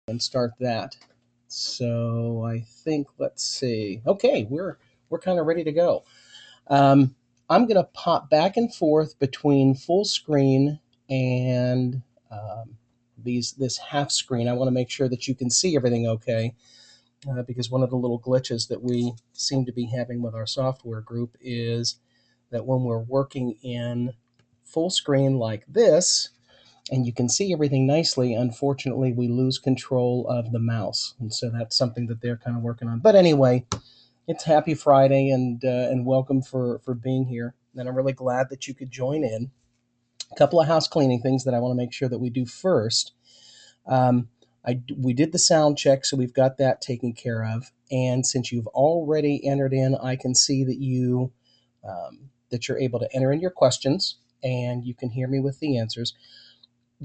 and start that. So I think, let's see. Okay, we're kind of ready to go. Um, I'm going to pop back and forth between full screen and this half screen. I want to make sure that you can see everything okay, because one of the little glitches that we seem to be having with our software group is that when we're working in full screen like this, and you can see everything nicely, unfortunately, we lose control of the mouse. And so that's something that they're kind of working on. But anyway, it's Happy Friday, and welcome for being here. And I'm really glad that you could join in. A couple of house cleaning things that I want to make sure that we do first. Um, we did the sound check, so we've got that taken care of. And since you've already entered in, I can see that you're able to enter in your questions, and you can hear me with the answers.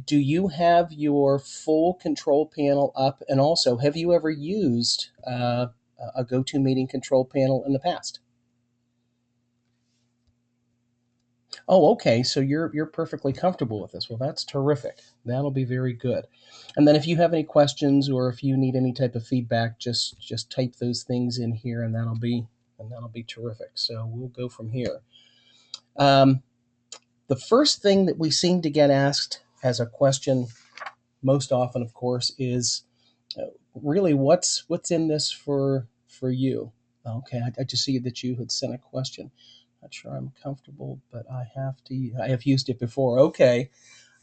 Do you have your full control panel up? And also, have you ever used a GoToMeeting control panel in the past? Oh, okay. So you're perfectly comfortable with this. Well, that's terrific. That'll be very good. And then if you have any questions or if you need any type of feedback, just type those things in here, and that'll be terrific. So we'll go from here. Um, the first thing that we seem to get asked as a question most often, of course, is really what's in this for you. Okay, I just see that you had sent a question. Not sure I'm comfortable, but I have used it before. Okay.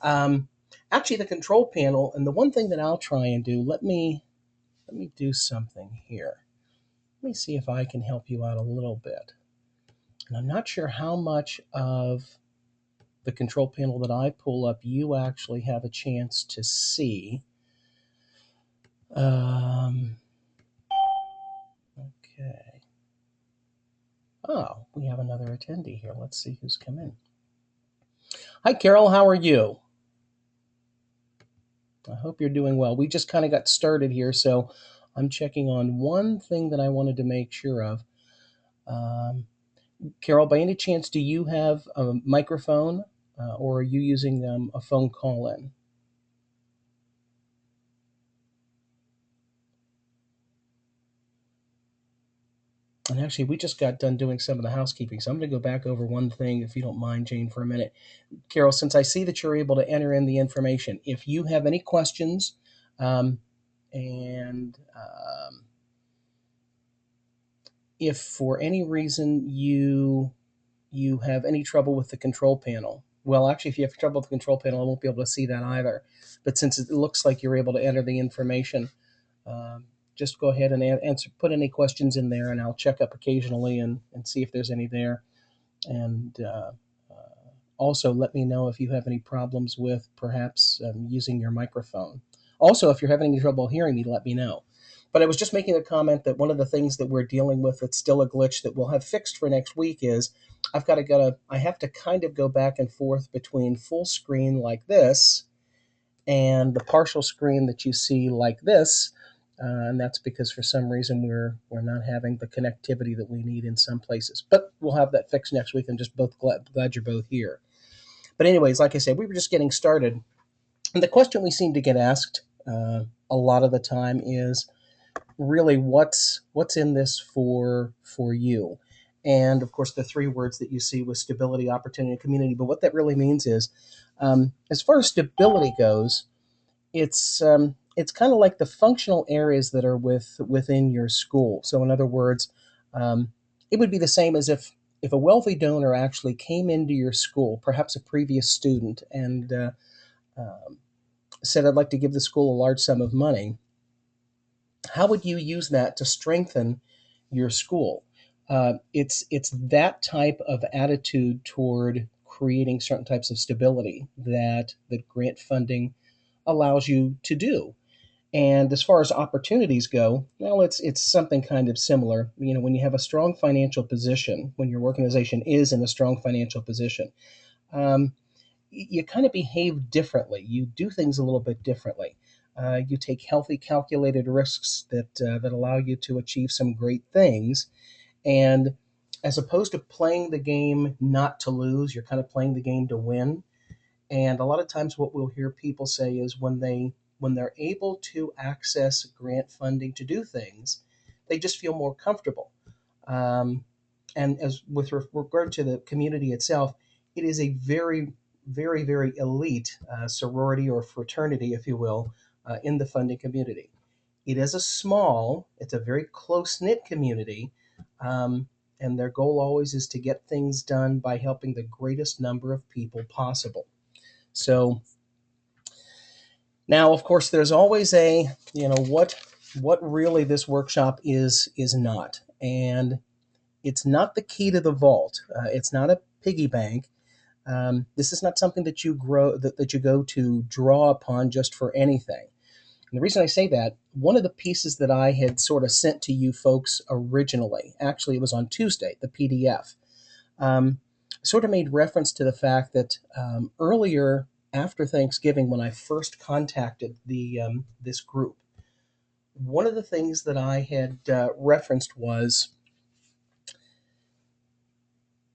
Um, Actually, the control panel, and the one thing that I'll try and do, let me do something here. Let me see if I can help you out a little bit. And I'm not sure how much of the control panel that I pull up you actually have a chance to see. Um, okay. Oh, we have another attendee here. Let's see who's come in. Hi, Carol. How are you? I hope you're doing well. We just kind of got started here, so I'm checking on one thing that I wanted to make sure of. Um, Carol, by any chance, do you have a microphone, or are you using a phone call in? And actually, we just got done doing some of the housekeeping, so I'm going to go back over one thing, if you don't mind, Jane, for a minute. Carol, since I see that you're able to enter in the information, if you have any questions, um, and if for any reason you have any trouble with the control panel, well, actually, if you have trouble with the control panel, I won't be able to see that either. But since it looks like you're able to enter the information, um, just go ahead and answer, put any questions in there, and I'll check up occasionally and see if there's any there. And also let me know if you have any problems with perhaps using your microphone. Also, if you're having any trouble hearing me, let me know. But I was just making a comment that one of the things that we're dealing with that's still a glitch that we'll have fixed for next week is I have to kind of go back and forth between full screen like this and the partial screen that you see like this. And that's because for some reason we're not having the connectivity that we need in some places. But we'll have that fixed next week. I'm just both glad you're both here. But anyways, like I said, we were just getting started. And the question we seem to get asked a lot of the time is really what's in this for you. And of course, the three words that you see with stability, opportunity, and community. But what that really means is, as far as stability goes, it's kind of like the functional areas that are within your school. So in other words, it would be the same as if a wealthy donor actually came into your school, perhaps a previous student, and um, said, "I'd like to give the school a large sum of money." How would you use that to strengthen your school? It's that type of attitude toward creating certain types of stability that grant funding allows you to do. And as far as opportunities go, well, it's something kind of similar. You know, when you have a strong financial position, when your organization is in a strong financial position, um, you kind of behave differently. You do things a little bit differently. You take healthy, calculated risks that allow you to achieve some great things. And as opposed to playing the game not to lose, you're kind of playing the game to win. And a lot of times, what we'll hear people say is when they when they're able to access grant funding to do things, they just feel more comfortable. Um, and as with regard to the community itself, it is a very, very, very elite sorority or fraternity, if you will, in the funding community. It is it's a very close knit community, um, and their goal always is to get things done by helping the greatest number of people possible. So now, of course, there's always a what really this workshop is not, and it's not the key to the vault. It's not a piggy bank. This is not something that that you go to draw upon just for anything. And the reason I say that, one of the pieces that I had sort of sent to you folks originally, actually it was on Tuesday, the PDF, um, sort of made reference to the fact that earlier after Thanksgiving, when I first contacted this group, one of the things that I had referenced was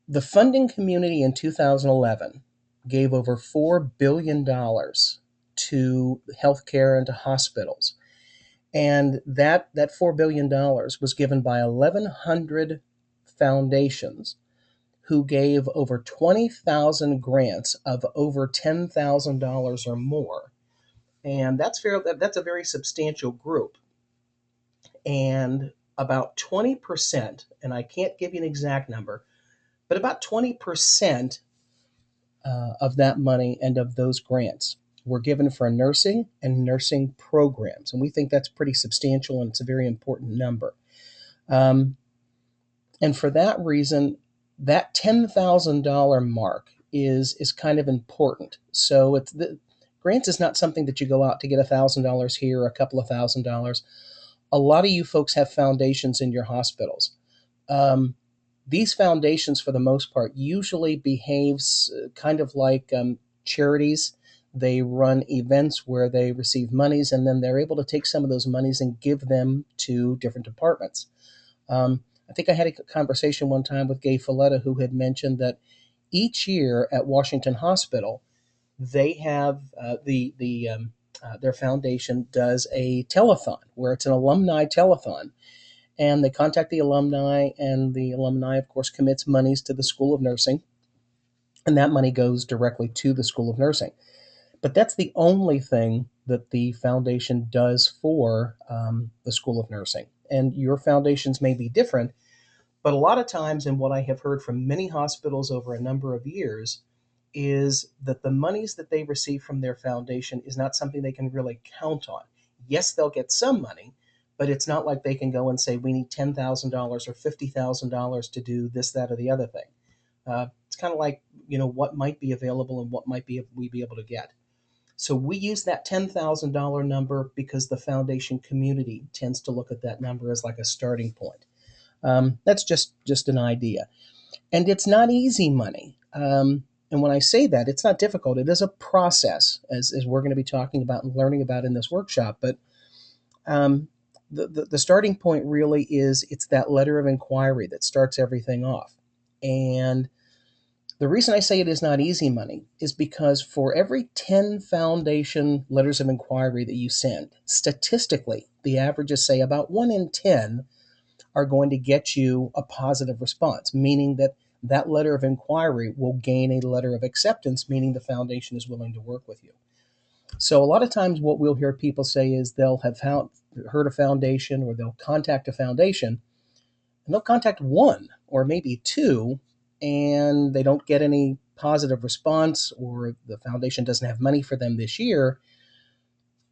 the funding community in 2011 gave over $4 billion to healthcare and to hospitals. And that $4 billion was given by 1,100 foundations who gave over 20,000 grants of over $10,000 or more. And that's a very substantial group. And about 20%, and I can't give you an exact number, but about 20% of that money and of those grants were given for nursing and nursing programs. And we think that's pretty substantial and it's a very important number. Um, and for that reason, that $10,000 mark is kind of important. So it's the grants is not something that you go out to get $1,000 here, a couple of $1,000s. A lot of you folks have foundations in your hospitals. These foundations, for the most part, usually behaves kind of like charities. They run events where they receive monies, and then they're able to take some of those monies and give them to different departments. I think I had a conversation one time with Gay Folletta, who had mentioned that each year at Washington Hospital, they have their foundation does a telethon where it's an alumni telethon, and they contact the alumni, and the alumni, of course, commits monies to the School of Nursing, and that money goes directly to the School of Nursing. But that's the only thing that the foundation does for the School of Nursing. And your foundations may be different, but a lot of times, and what I have heard from many hospitals over a number of years, is that the monies that they receive from their foundation is not something they can really count on. Yes, they'll get some money, but it's not like they can go and say, we need $10,000 or $50,000 to do this, that, or the other thing. It's kind of like, what might be available and what might we be able to get. So we use that $10,000 number because the foundation community tends to look at that number as like a starting point. That's just an idea. And it's not easy money. And when I say that, it's not difficult. It is a process, as we're going to be talking about and learning about in this workshop. But the starting point really is it's that letter of inquiry that starts everything off. And the reason I say it is not easy money is because for every 10 foundation letters of inquiry that you send, statistically, the averages say about 1 in 10 are going to get you a positive response, meaning that that letter of inquiry will gain a letter of acceptance, meaning the foundation is willing to work with you. So a lot of times what we'll hear people say is they'll have heard a foundation or they'll contact a foundation, and they'll contact one or maybe two, and they don't get any positive response, or the foundation doesn't have money for them this year,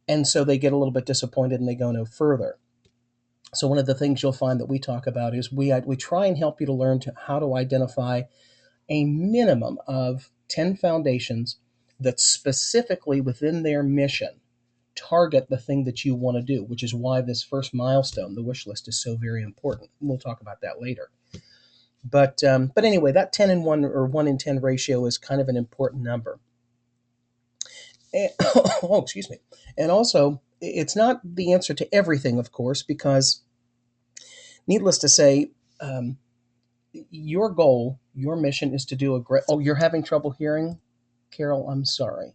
and so they get a little bit disappointed and they go no further. So one of the things you'll find that we talk about is we try and help you to learn how to identify a minimum of 10 foundations that specifically within their mission target the thing that you want to do, which is why this first milestone, the wish list, is so very important. We'll talk about that later. But anyway, that 10 in 1 or 1 in 10 ratio is kind of an important number. And, excuse me. And also, it's not the answer to everything, of course, because needless to say, your goal, your mission is to do a great... Oh, you're having trouble hearing? Carol, I'm sorry.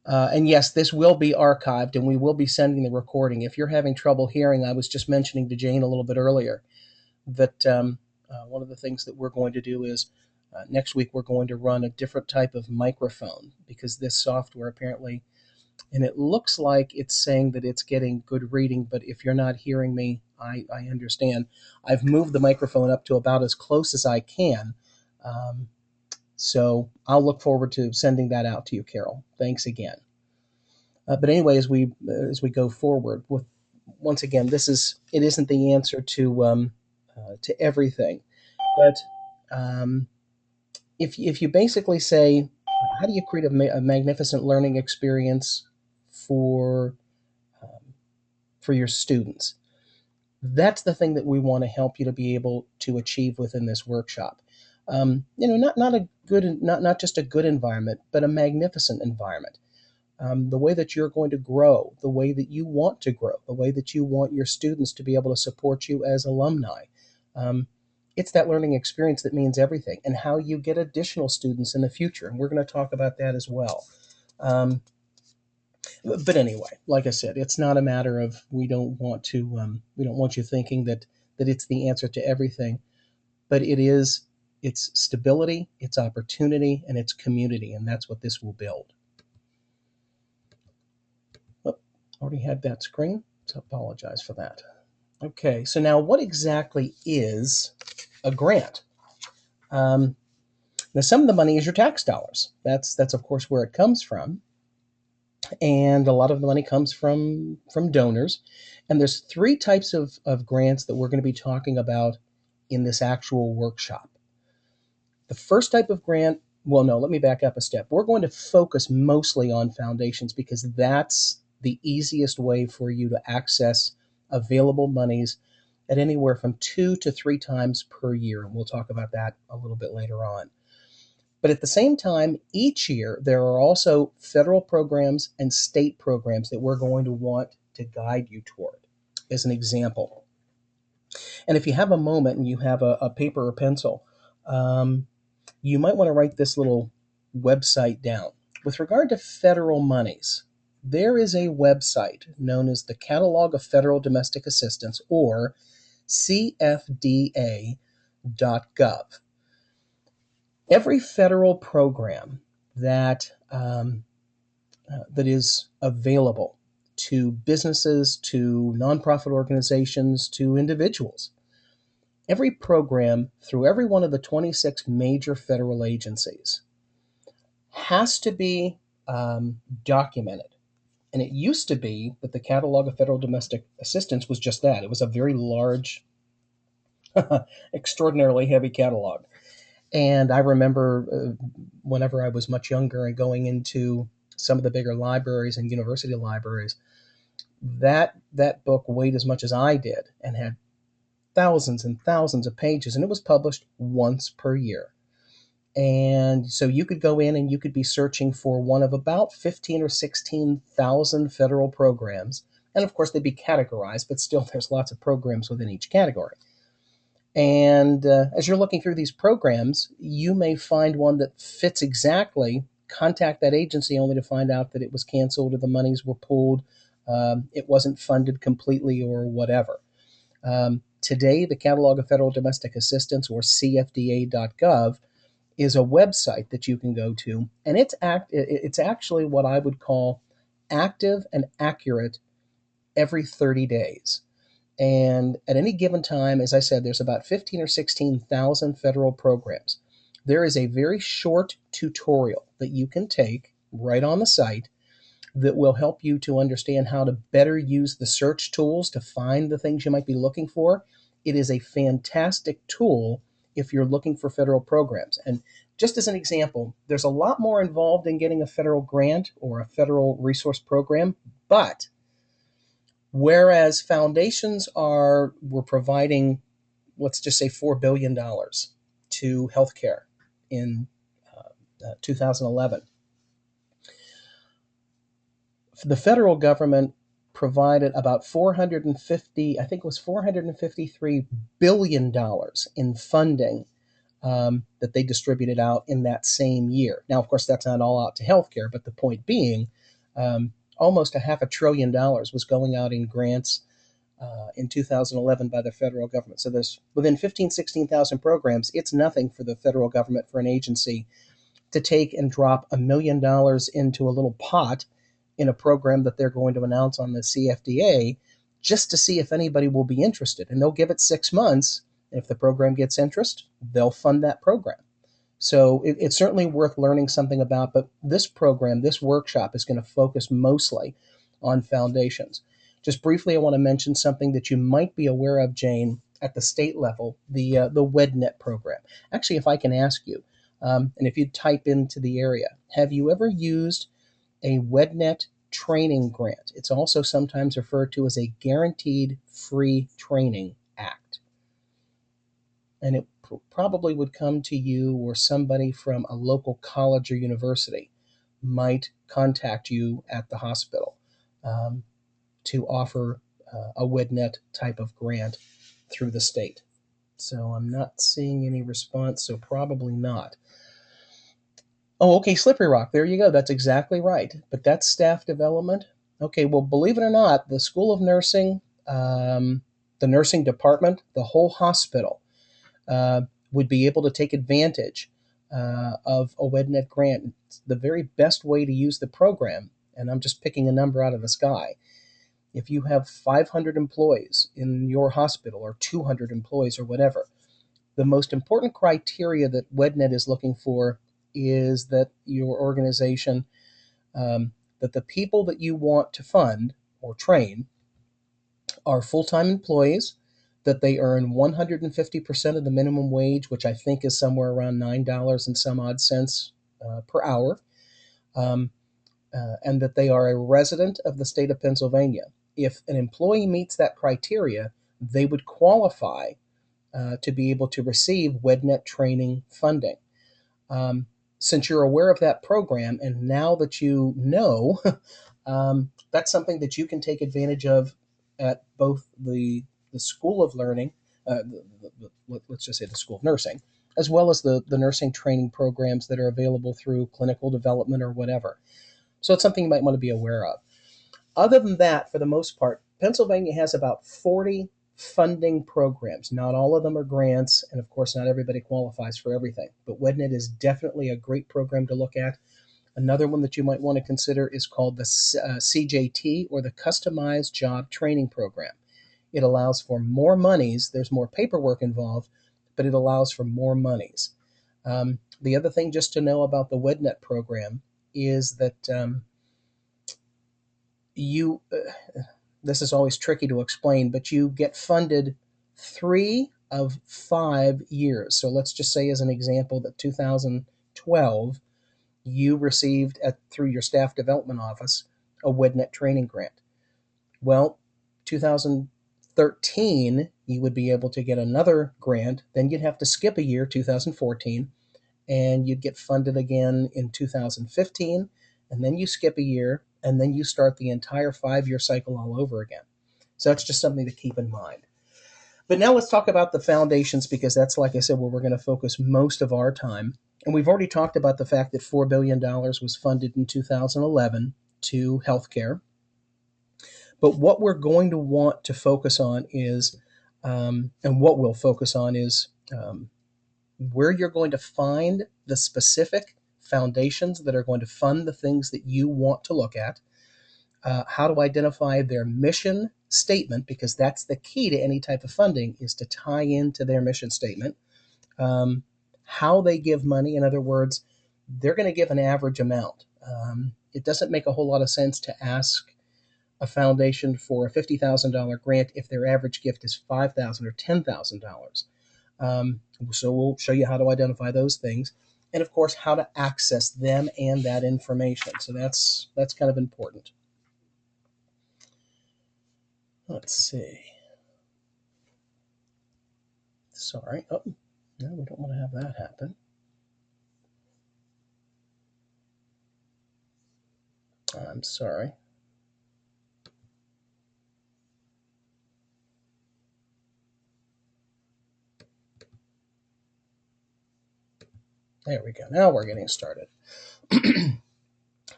And yes, this will be archived and we will be sending the recording. If you're having trouble hearing, I was just mentioning to Jane a little bit earlier that one of the things that we're going to do is next week we're going to run a different type of microphone because this software apparently, and it looks like it's saying that it's getting good reading, but if you're not hearing me, I understand. I've moved the microphone up to about as close as I can. Um, so I'll look forward to sending that out to you, Carol. Thanks again. But anyway, as we go forward, with once again, it isn't the answer to everything, but um, if you basically say, how do you create a magnificent learning experience for um, for your students? That's the thing that we want to help you to be able to achieve within this workshop. Not a good, not just a good environment, but a magnificent environment. The way that you're going to grow, the way that you want to grow, the way that you want your students to be able to support you as alumni. Um, it's that learning experience that means everything, and how you get additional students in the future. And we're going to talk about that as well. Um, but anyway, like I said, it's not a matter of we don't want you thinking that it's the answer to everything, but it's stability, it's opportunity, and it's community, and that's what this will build. Oh, already had that screen, so apologize for that. Okay, so now what exactly is a grant? Um, Now, some of the money is your tax dollars. That's of course where it comes from, and a lot of the money comes from donors. And there's three types of grants that we're going to be talking about in this actual workshop. The first type of grant, well, no, let me back up a step. We're going to focus mostly on foundations because that's the easiest way for you to access available monies at anywhere from 2 to 3 times per year. And we'll talk about that a little bit later on. But at the same time, each year, there are also federal programs and state programs that we're going to want to guide you toward, as an example. And if you have a moment and you have a paper or pencil, you might want to write this little website down. With regard to federal monies, there is a website known as the Catalog of Federal Domestic Assistance, or CFDA.gov. Every federal program that is available to businesses, to nonprofit organizations, to individuals, every program through every one of the 26 major federal agencies has to be documented. And it used to be that the Catalog of Federal Domestic Assistance was just that. It was a very large, extraordinarily heavy catalog. And I remember whenever I was much younger and going into some of the bigger libraries and university libraries, that book weighed as much as I did and had thousands and thousands of pages, and it was published once per year. And so you could go in and you could be searching for one of about 15 or 16,000 federal programs. And of course, they'd be categorized, but still, there's lots of programs within each category. And as you're looking through these programs, you may find one that fits exactly. Contact that agency only to find out that it was canceled or the monies were pulled, it wasn't funded completely, or whatever. Today, the Catalog of Federal Domestic Assistance, or CFDA.gov, is a website that you can go to, and it's actually what I would call active and accurate every 30 days. And at any given time, as I said, there's about 15 or 16,000 federal programs. There is a very short tutorial that you can take right on the site that will help you to understand how to better use the search tools to find the things you might be looking for. It is a fantastic tool if you're looking for federal programs. And just as an example, there's a lot more involved in getting a federal grant or a federal resource program, but whereas foundations were providing, let's just say, $4 billion to healthcare in 2011, the federal government provided about 450, I think it was $453 billion in funding that they distributed out in that same year. Now, of course, that's not all out to healthcare, but the point being, Almost a $500 billion was going out in grants in 2011 by the federal government. So there's within 15, 16,000 programs. It's nothing for the federal government, for an agency to take and drop $1 million into a little pot in a program that they're going to announce on the CFDA just to see if anybody will be interested. And they'll give it 6 months. And if the program gets interest, they'll fund that program. So it's certainly worth learning something about. But this program, this workshop, is going to focus mostly on foundations. Just briefly, I want to mention something that you might be aware of, Jane, at the state level, the WEDNET program. Actually, if I can ask you, and if you type into the area, have you ever used a WEDNET training grant? It's also sometimes referred to as a Guaranteed Free Training Act. And it probably would come to you, or somebody from a local college or university might contact you at the hospital to offer a WEDNET type of grant through the state. So I'm not seeing any response, so probably not. Oh, okay, Slippery Rock. There you go. That's exactly right. But that's staff development. Okay, well, believe it or not, the School of Nursing, the nursing department, the whole hospital would be able to take advantage of a WEDNET grant. It's the very best way to use the program, and I'm just picking a number out of the sky. If you have 500 employees in your hospital, or 200 employees, or whatever, the most important criteria that WEDNET is looking for is that your organization, that the people that you want to fund or train are full-time employees, that they earn 150% of the minimum wage, which I think is somewhere around $9 and some odd cents per hour, and that they are a resident of the state of Pennsylvania. If an employee meets that criteria, they would qualify to be able to receive WEDNET training funding. Since you're aware of that program, and now that you know, that's something that you can take advantage of at both the School of Learning, let's just say the School of Nursing, as well as the nursing training programs that are available through clinical development or whatever. So it's something you might want to be aware of. Other than that, for the most part, Pennsylvania has about 40 funding programs. Not all of them are grants, and of course, not everybody qualifies for everything. But WEDNET is definitely a great program to look at. Another one that you might want to consider is called the CJT, or the Customized Job Training Program. It allows for more monies. There's more paperwork involved, but it allows for more monies. The other thing just to know about the WEDNET program is that this is always tricky to explain, but you get funded 3 of 5 years. So let's just say, as an example, that 2012, you received through your staff development office a WEDNET training grant. Well, 2013, you would be able to get another grant. Then you'd have to skip a year, 2014, and you'd get funded again in 2015, and then you skip a year, and then you start the entire 5-year cycle all over again. So that's just something to keep in mind. But now let's talk about the foundations, because that's, like I said, where we're going to focus most of our time. And we've already talked about the fact that $4 billion was funded in 2011 to healthcare. But what we're going to want to focus on is, and what we'll focus on is, where you're going to find the specific foundations that are going to fund the things that you want to look at, how to identify their mission statement, because that's the key to any type of funding, is to tie into their mission statement, how they give money. In other words, they're going to give an average amount. It doesn't make a whole lot of sense to ask a foundation for a $50,000 grant if their average gift is $5,000 or $10,000. So we'll show you how to identify those things, and of course how to access them and that information. So that's kind of important. Let's see. Sorry. Oh, no, we don't want to have that happen. I'm sorry. There we go. Now we're getting started.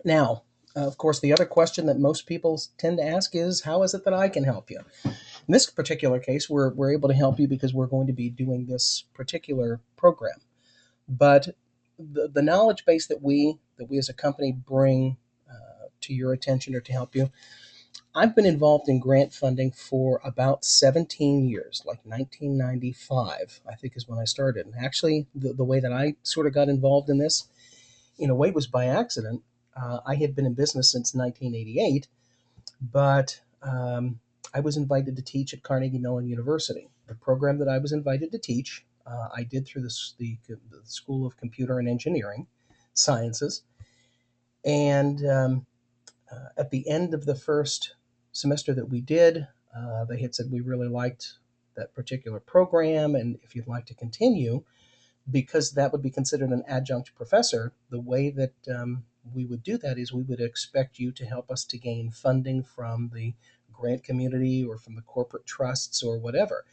Now, Of course, the other question that most people tend to ask is, how is it that I can help you? In this particular case, we're able to help you because we're going to be doing this particular program. But the knowledge base that we as a company bring to your attention or to help you, I've been involved in grant funding for about 17 years, like 1995, I think is when I started. And actually, the way that I sort of got involved in this, in a way, was by accident. I had been in business since 1988, but I was invited to teach at Carnegie Mellon University. The program that I was invited to teach, I did through the School of Computer and Engineering Sciences. And at the end of the first semester that we did, they had said we really liked that particular program, and if you'd like to continue, because that would be considered an adjunct professor, the way that we would do that is we would expect you to help us to gain funding from the grant community or from the corporate trusts or whatever.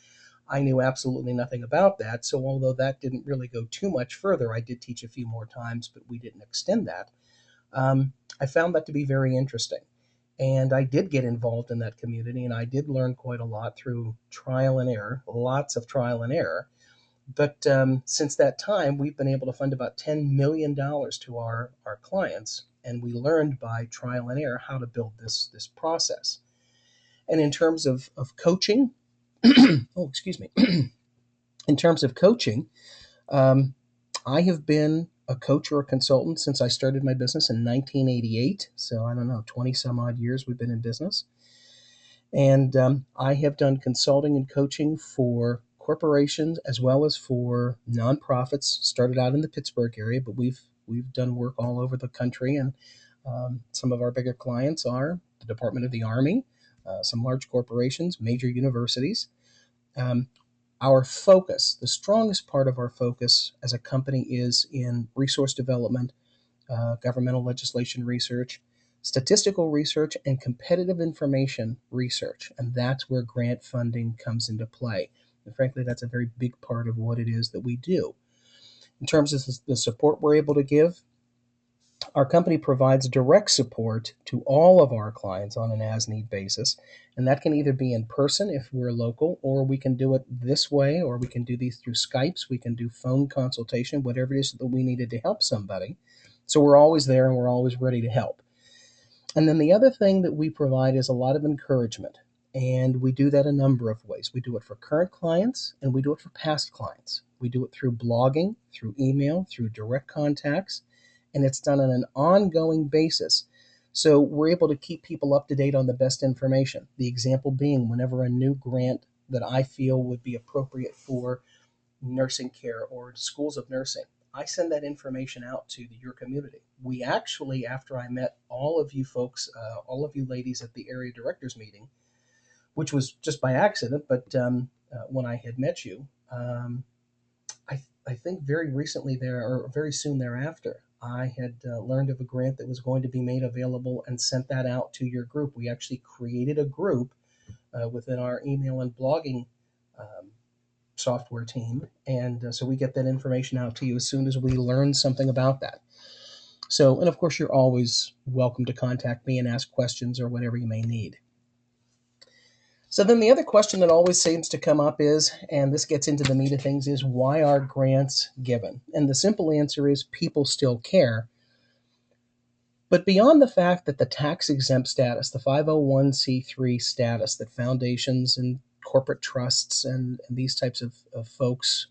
I knew absolutely nothing about that, so although that didn't really go too much further, I did teach a few more times, but we didn't extend that. I found that to be very interesting. And I did get involved in that community, and I did learn quite a lot through trial and error, lots of trial and error. But since that time, we've been able to fund about $10 million to our clients, and we learned by trial and error how to build this process. And in terms of coaching, oh, excuse me, in terms of coaching, um, I have been a coach or a consultant since I started my business in 1988. So I don't know, 20 some odd years we've been in business. And I have done consulting and coaching for corporations as well as for nonprofits. Started out in the Pittsburgh area, but we've done work all over the country. And some of our bigger clients are the Department of the Army, some large corporations, major universities. Um, our focus, the strongest part of our focus as a company, is in resource development, governmental legislation research, statistical research, and competitive information research. And that's where grant funding comes into play. And frankly, that's a very big part of what it is that we do. In terms of the support we're able to give, our company provides direct support to all of our clients on an as need basis. And that can either be in person if we're local, or we can do it this way, or we can do these through Skypes, we can do phone consultation, whatever it is that we needed to help somebody. So we're always there and we're always ready to help. And then the other thing that we provide is a lot of encouragement. And we do that a number of ways. We do it for current clients and we do it for past clients. We do it through blogging, through email, through direct contacts, and it's done on an ongoing basis. So we're able to keep people up to date on the best information. The example being whenever a new grant that I feel would be appropriate for nursing care or schools of nursing, I send that information out to your community. We actually, after I met all of you folks, all of you ladies at the area directors meeting, which was just by accident, but when I had met you, I think very recently there, or very soon thereafter, I had learned of a grant that was going to be made available and sent that out to your group. We actually created a group within our email and blogging um, software team. And so we get that information out to you as soon as we learn something about that. So, and of course, you're always welcome to contact me and ask questions or whatever you may need. So then the other question that always seems to come up is, and this gets into the meat of things, is why are grants given? And the simple answer is people still care. But beyond the fact that the tax exempt status, the 501c3 status that foundations and corporate trusts and these types of folks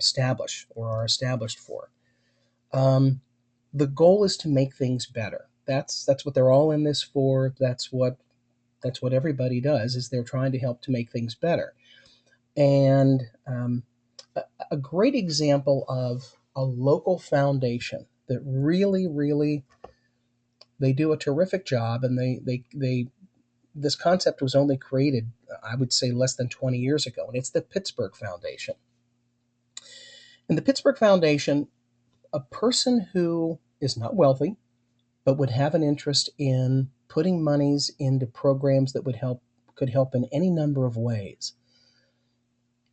establish or are established for, um, the goal is to make things better. That's what they're all in this for. That's what everybody does, is they're trying to help to make things better. And a great example of a local foundation that really they do a terrific job, and they this concept was only created, I would say, less than 20 years ago, and it's the Pittsburgh Foundation. And the Pittsburgh Foundation, a person who is not wealthy but would have an interest in putting monies into programs that could help in any number of ways,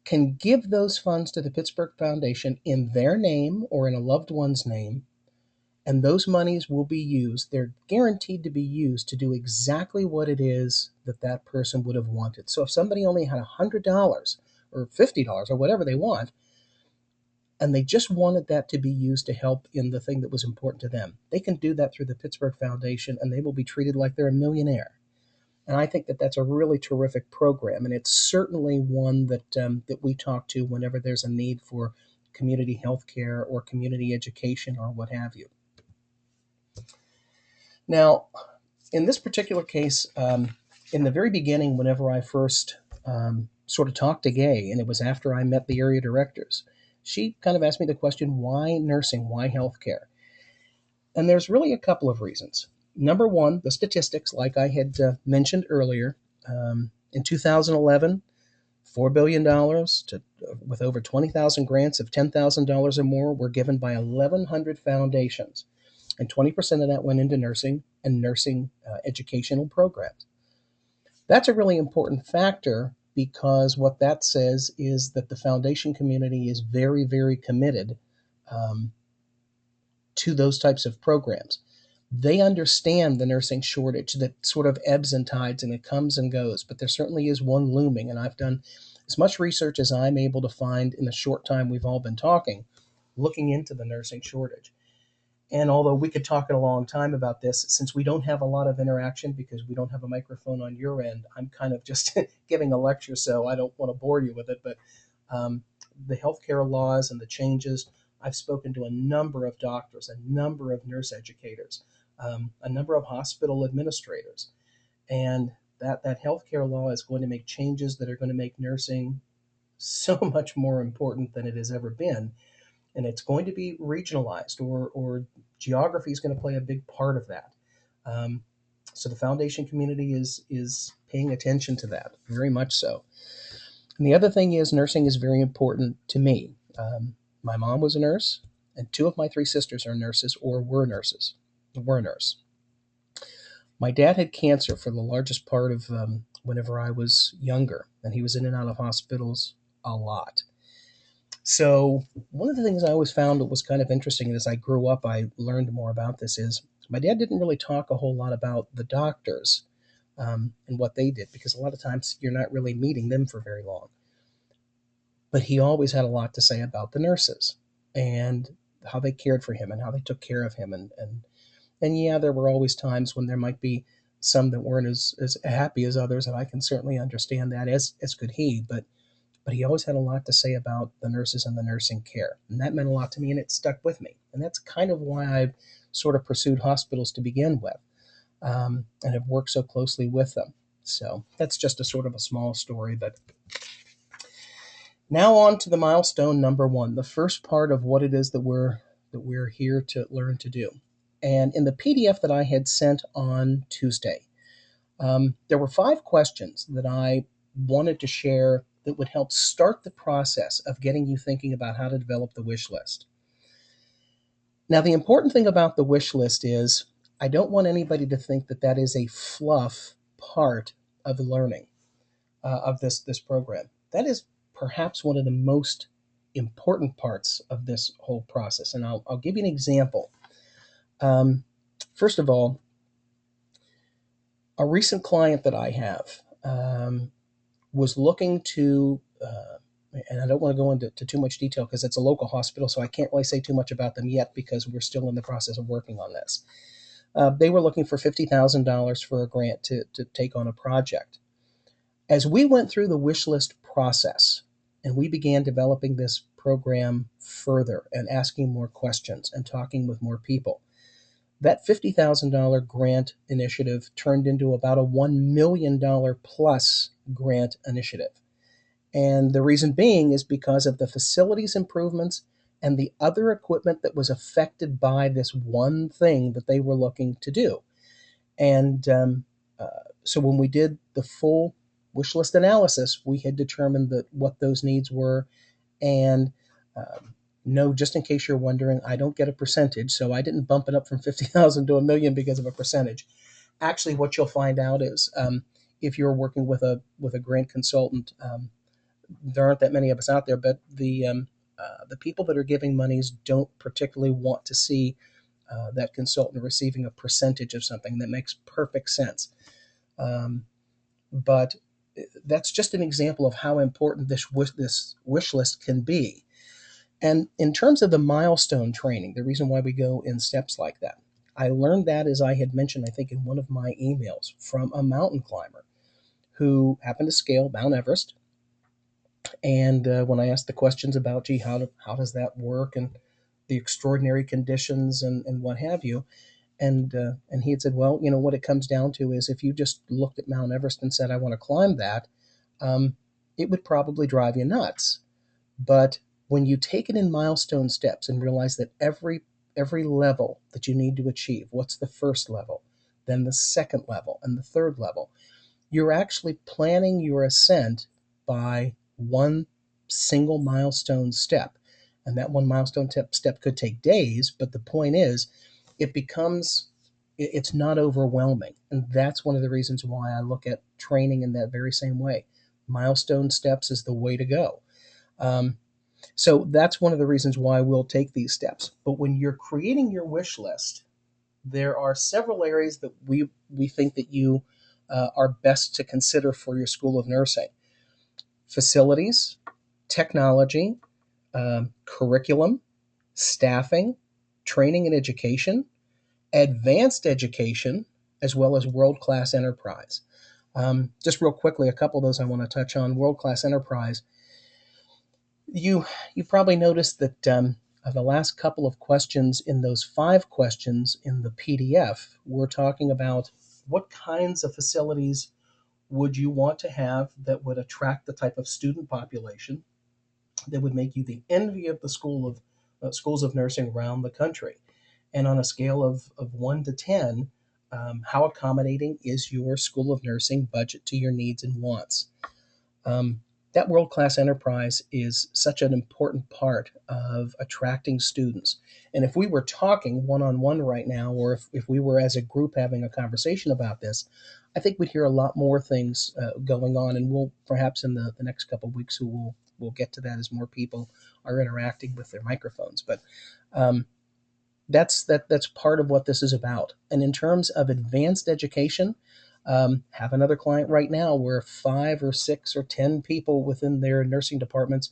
can give those funds to the Pittsburgh Foundation in their name or in a loved one's name, And those monies will be used, they're guaranteed to be used to do exactly what it is that that person would have wanted. So if somebody only had $100 or $50 or whatever they want, and they just wanted that to be used to help in the thing that was important to them, they can do that through the Pittsburgh Foundation, and they will be treated like they're a millionaire. And I think that that's a really terrific program, and it's certainly one that we talk to whenever there's a need for community health care or community education or what have you. Now, in this particular case, in the very beginning, whenever I first sort of talked to Gay, and it was after I met the area directors, she kind of asked me the question, why nursing, why healthcare? And there's really a couple of reasons. Number one, the statistics, like I had mentioned earlier. In 2011, $4 billion with over 20,000 grants of $10,000 or more were given by 1,100 foundations. And 20% of that went into nursing and nursing educational programs. That's a really important factor, because what that says is that the foundation community is very, very committed to those types of programs. They understand the nursing shortage that sort of ebbs and tides and it comes and goes, but there certainly is one looming. And I've done as much research as I'm able to find in the short time we've all been talking, looking into the nursing shortage. And although we could talk a long time about this, since we don't have a lot of interaction because we don't have a microphone on your end, I'm kind of just giving a lecture, so I don't want to bore you with it. But the healthcare laws and the changes, I've spoken to a number of doctors, a number of nurse educators, a number of hospital administrators, and that healthcare law is going to make changes that are going to make nursing so much more important than it has ever been. And it's going to be regionalized, or geography is going to play a big part of that. So the foundation community is paying attention to that, very much so. And the other thing is, nursing is very important to me. My mom was a nurse, and two of my three sisters are nurses or were nurses. Were a nurse. My dad had cancer for the largest part of whenever I was younger, and he was in and out of hospitals a lot. So one of the things I always found that was kind of interesting, and as I grew up, I learned more about this, is my dad didn't really talk a whole lot about the doctors and what they did, because a lot of times you're not really meeting them for very long. But he always had a lot to say about the nurses and how they cared for him and how they took care of him. And yeah, there were always times when there might be some that weren't as happy as others, and I can certainly understand that, as could he. But he always had a lot to say about the nurses and the nursing care. And that meant a lot to me, and it stuck with me. And that's kind of why I sort of pursued hospitals to begin with, and have worked so closely with them. So that's just a sort of a small story. But now on to the milestone number one, the first part of what it is that we're here to learn to do. And in the PDF that I had sent on Tuesday, there were 5 questions that I wanted to share that would help start the process of getting you thinking about how to develop the wish list. Now, the important thing about the wish list is I don't want anybody to think that that is a fluff part of the learning of this program. That is perhaps one of the most important parts of this whole process. And I'll give you an example. First of all, a recent client that I have was looking to, and I don't want to go into too much detail because it's a local hospital, so I can't really say too much about them yet because we're still in the process of working on this. They were looking for $50,000 for a grant to take on a project. As we went through the wish list process and we began developing this program further and asking more questions and talking with more people, that $50,000 grant initiative turned into about a $1 million plus grant initiative. And the reason being is because of the facilities improvements and the other equipment that was affected by this one thing that they were looking to do. And so when we did the full wish list analysis, we had determined that what those needs were. And no, just in case you're wondering, I don't get a percentage, so I didn't bump it up from 50,000 to a million because of a percentage. Actually, what you'll find out is if you're working with a grant consultant, there aren't that many of us out there, but the people that are giving monies don't particularly want to see that consultant receiving a percentage of something. That makes perfect sense. But that's just an example of how important this wish list can be. And in terms of the milestone training, the reason why we go in steps like that, I learned that, as I had mentioned, I think in one of my emails, from a mountain climber who happened to scale Mount Everest. And when I asked the questions about, gee, how does that work, and the extraordinary conditions and what have you, and he had said, well, what it comes down to is if you just looked at Mount Everest and said, I want to climb that, um, it would probably drive you nuts. But when you take it in milestone steps and realize that every level that you need to achieve, what's the first level, then the second level, and the third level, you're actually planning your ascent by one single milestone step. And that one milestone step could take days, but the point is, it's not overwhelming. And that's one of the reasons why I look at training in that very same way. Milestone steps is the way to go. So that's one of the reasons why we'll take these steps. But when you're creating your wish list, there are several areas that we think that you are best to consider for your School of Nursing: facilities, technology, curriculum, staffing, training and education, advanced education, as well as world-class enterprise. Just real quickly, a couple of those I want to touch on. World-class enterprise. You probably noticed that the last couple of questions in those 5 questions in the PDF, we're talking about what kinds of facilities would you want to have that would attract the type of student population that would make you the envy of the schools of nursing around the country. And on a scale of 1 to 10, how accommodating is your School of Nursing budget to your needs and wants? That world-class enterprise is such an important part of attracting students. And if we were talking one-on-one right now, or if we were as a group having a conversation about this, I think we'd hear a lot more things going on. And we'll perhaps in the next couple of weeks, we'll get to that as more people are interacting with their microphones. But that's part of what this is about. And in terms of advanced education, have another client right now where 5 or 6 or 10 people within their nursing departments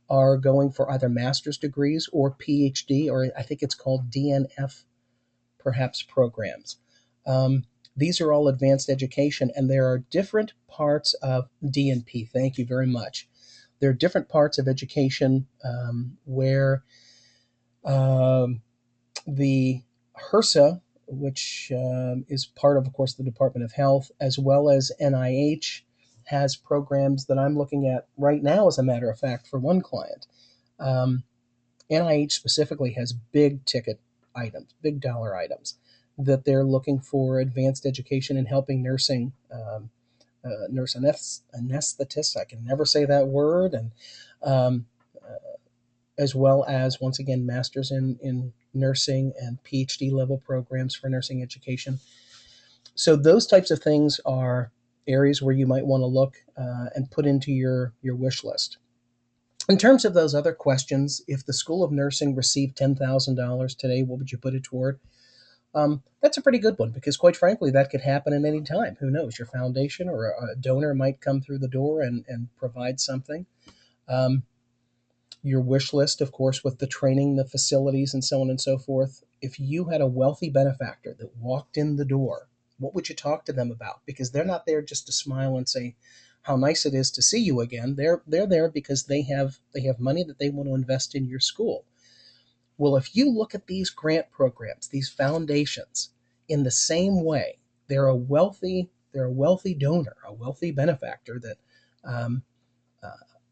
are going for either master's degrees or PhD, or I think it's called DNF, perhaps, programs. These are all advanced education, and there are different parts of DNP. Thank you very much. There are different parts of education where the HRSA, which is part of course, the Department of Health, as well as NIH, has programs that I'm looking at right now, as a matter of fact, for one client. NIH specifically has big ticket items, big dollar items, that they're looking for advanced education in helping nursing, nurse anesthetists, I can never say that word, and as well as, once again, masters in nursing and PhD level programs for nursing education. So those types of things are areas where you might want to look and put into your wish list. In terms of those other questions, if the School of Nursing received $10,000 today, what would you put it toward? That's a pretty good one, because quite frankly, that could happen at any time. Who knows? Your foundation or a donor might come through the door and provide something. Your wish list, of course, with the training, the facilities, and so on and so forth. If you had a wealthy benefactor that walked in the door, what would you talk to them about? Because they're not there just to smile and say how nice it is to see you again. They're there because they have money that they want to invest in your school. Well, if you look at these grant programs, these foundations, in the same way, they're a wealthy donor, a wealthy benefactor that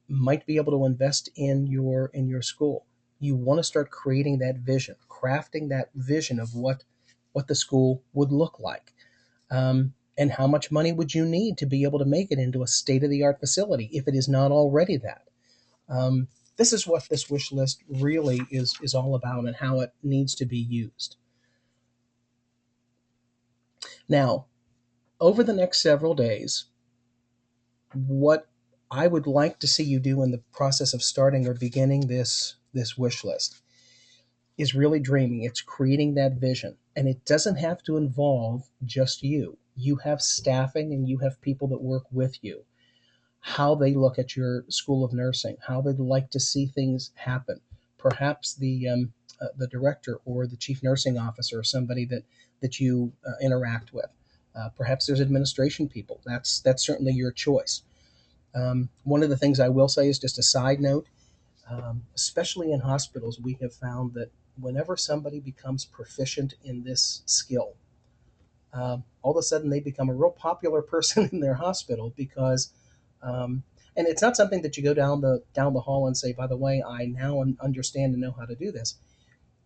might be able to invest in your school. You want to start creating that vision, crafting that vision of what the school would look like, and how much money would you need to be able to make it into a state-of-the-art facility if it is not already that. This is what this wish list really is all about, and how it needs to be used. Now, over the next several days, what I would like to see you do in the process of starting or beginning this wish list is really dreaming. It's creating that vision. And it doesn't have to involve just you. You have staffing and you have people that work with you. How they look at your school of nursing, how they'd like to see things happen. Perhaps the director or the chief nursing officer, or somebody that you interact with. Perhaps there's administration people. That's certainly your choice. One of the things I will say is just a side note, especially in hospitals, we have found that whenever somebody becomes proficient in this skill, all of a sudden they become a real popular person in their hospital because, and it's not something that you go down the hall and say, by the way, I now understand and know how to do this.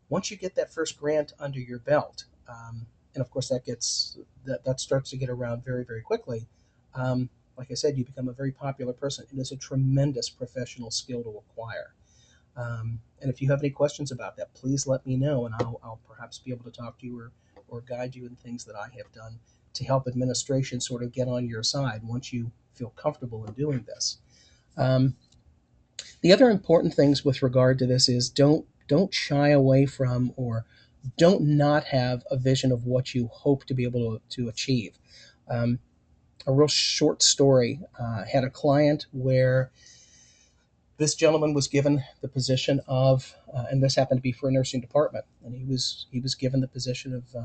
Once you get that first grant under your belt, and of course that starts to get around very very quickly. Like I said, you become a very popular person. It is a tremendous professional skill to acquire. And if you have any questions about that, please let me know, and I'll perhaps be able to talk to you or guide you in things that I have done to help administration sort of get on your side once you feel comfortable in doing this. Um, the other important things with regard to this is don't shy away from or don't not have a vision of what you hope to be able to achieve. Um, a real short story. Had a client where this gentleman was given the position of, and this happened to be for a nursing department, and he was given the position of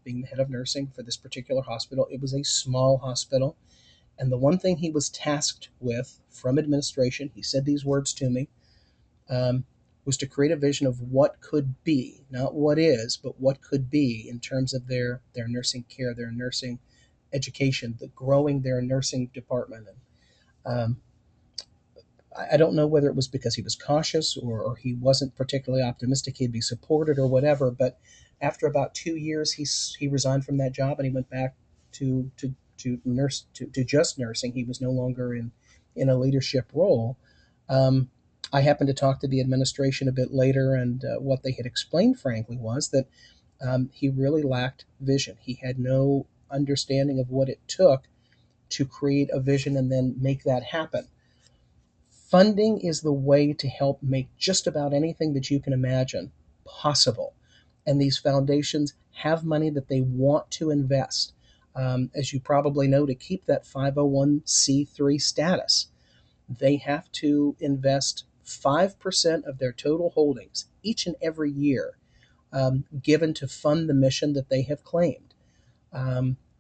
being the head of nursing for this particular hospital. It was a small hospital, and the one thing he was tasked with from administration, he said these words to me, um, was to create a vision of what could be, not what is, but what could be in terms of their nursing care, their nursing education, the growing their nursing department. And I don't know whether it was because he was cautious or he wasn't particularly optimistic he'd be supported or whatever. But after about 2 years, he resigned from that job and he went back to just nursing. He was no longer in a leadership role. Um, I happened to talk to the administration a bit later, and what they had explained, frankly, was that he really lacked vision. He had no understanding of what it took to create a vision and then make that happen. Funding is the way to help make just about anything that you can imagine possible. And these foundations have money that they want to invest. As you probably know, to keep that 501c3 status, they have to invest 5% of their total holdings each and every year, given to fund the mission that they have claimed.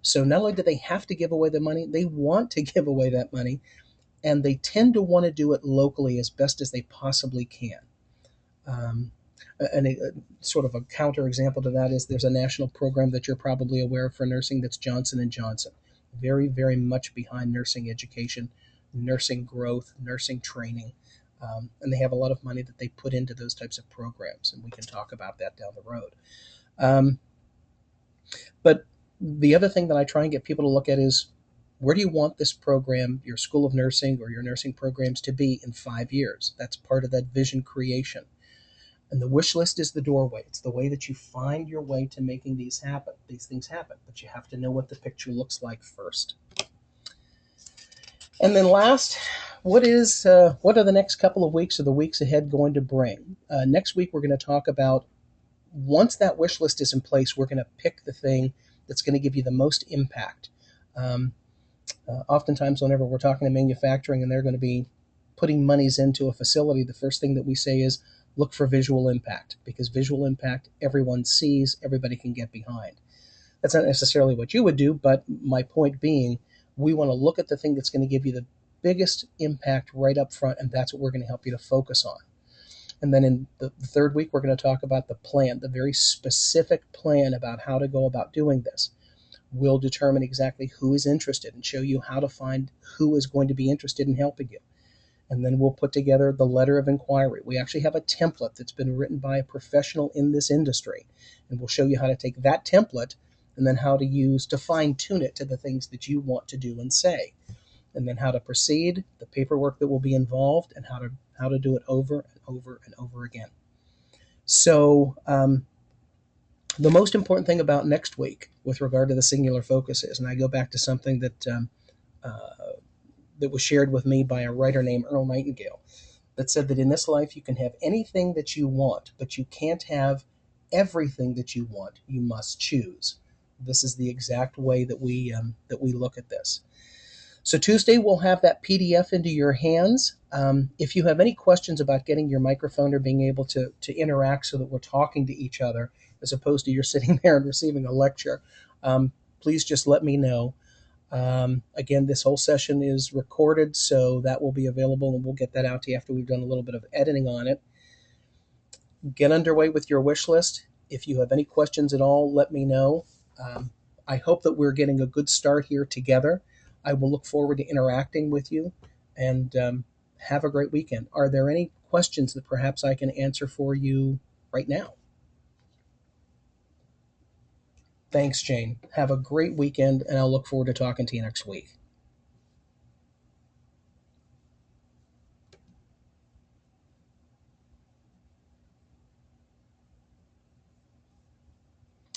So not only do they have to give away the money, they want to give away that money, and they tend to want to do it locally as best as they possibly can. Um, and sort of a counter example to that is there's a national program that you're probably aware of for nursing that's Johnson and Johnson, very very much behind nursing education, nursing growth, nursing training, and they have a lot of money that they put into those types of programs, and we can talk about that down the road. Um, but the other thing that I try and get people to look at is, where do you want this program, your school of nursing or your nursing programs, to be in 5 years? That's part of that vision creation. And the wish list is the doorway. It's the way that you find your way to making these things happen. But you have to know what the picture looks like first. And then last, what are the next couple of weeks or the weeks ahead going to bring? Next week, we're going to talk about, once that wish list is in place, we're going to pick the thing that's going to give you the most impact. Oftentimes, whenever we're talking to manufacturing and they're going to be putting monies into a facility, the first thing that we say is look for visual impact, because visual impact everyone sees, everybody can get behind. That's not necessarily what you would do, but my point being, we want to look at the thing that's going to give you the biggest impact right up front, and that's what we're going to help you to focus on. And then in the third week, we're going to talk about the plan, the very specific plan about how to go about doing this. We'll determine exactly who is interested and show you how to find who is going to be interested in helping you. And then we'll put together the letter of inquiry. We actually have a template that's been written by a professional in this industry, and we'll show you how to take that template and then how to use to fine-tune it to the things that you want to do and say, and then how to proceed, the paperwork that will be involved, and how to do it over and over and over again. So the most important thing about next week with regard to the singular focus is, and I go back to something that was shared with me by a writer named Earl Nightingale. that said that in this life you can have anything that you want, but you can't have everything that you want. You must choose. This is the exact way that we look at this. So Tuesday we'll have that PDF into your hands. If you have any questions about getting your microphone or being able to interact so that we're talking to each other as opposed to you're sitting there and receiving a lecture, please just let me know. Again, this whole session is recorded, so that will be available, and we'll get that out to you after we've done a little bit of editing on it. Get underway with your wish list. If you have any questions at all, let me know. I hope that we're getting a good start here together. I will look forward to interacting with you, and have a great weekend. Are there any questions that perhaps I can answer for you right now? Thanks, Jane. Have a great weekend, and I'll look forward to talking to you next week.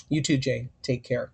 You too, Jane. Take care.